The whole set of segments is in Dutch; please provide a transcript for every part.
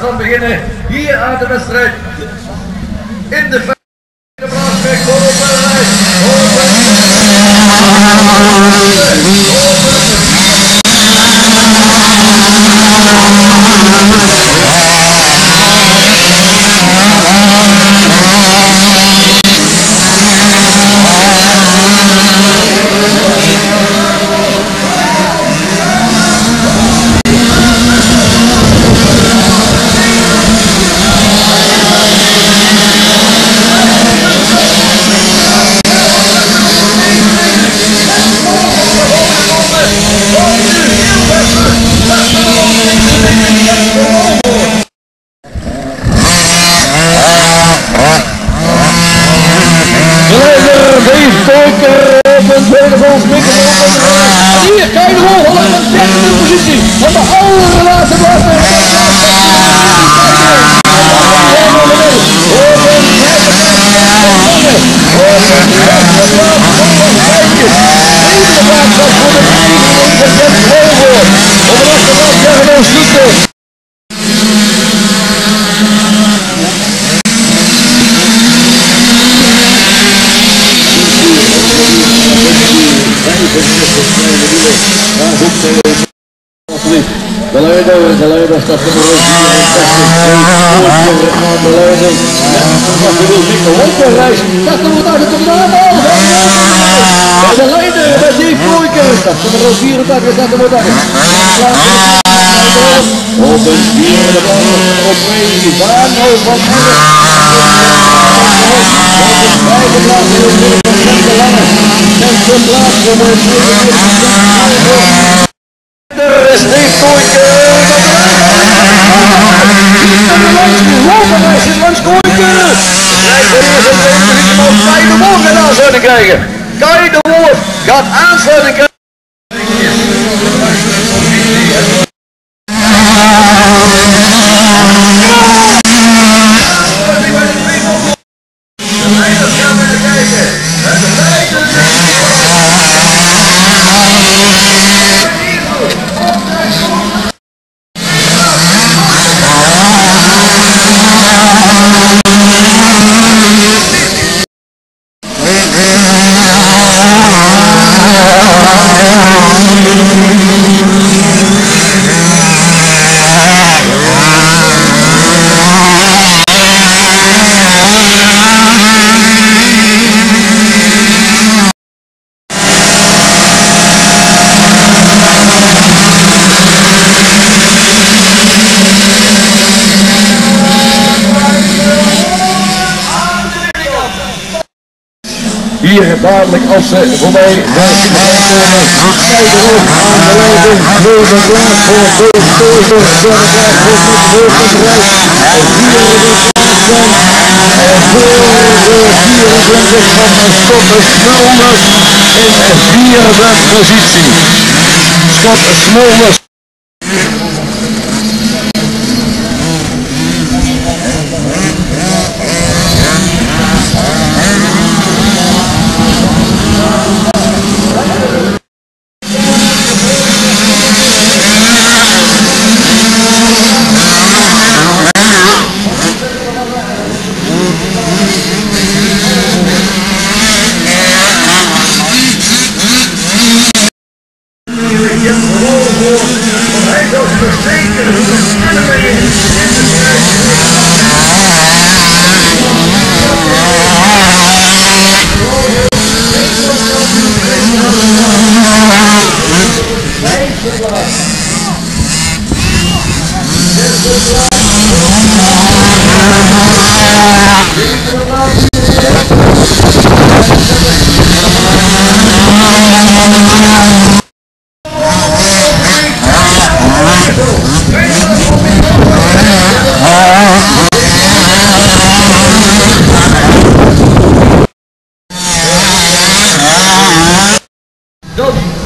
gaan beginnen hier aan de wedstrijd in de Braasweg hier, kijk de rol, Holland van de 13e positie van de allerlaatste plaats. De leider staat er nog de leider met die Vloeiker staat er nog 84 staat er nog op een vierde op twee Van van vijfde plaats in de lange zesde plaats voor er is die Vloeiker langs Kooiker. Rijdt er eerst een tweede positie, maar Kai de Woord gaat aansluiting krijgen. Kai de Woord gaat aansluiting krijgen. De leiders gaan naar kijken. En de leiders hier dadelijk als ze voorbij gaan komen, Stijderop aan de leiding, Leuven klaar voor Beelstover, derde klaar voor Beelstover, en voor de 24 van Scott Smulders in vierde positie. Scott Smulders.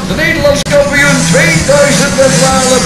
De Nederlandse kampioen 2012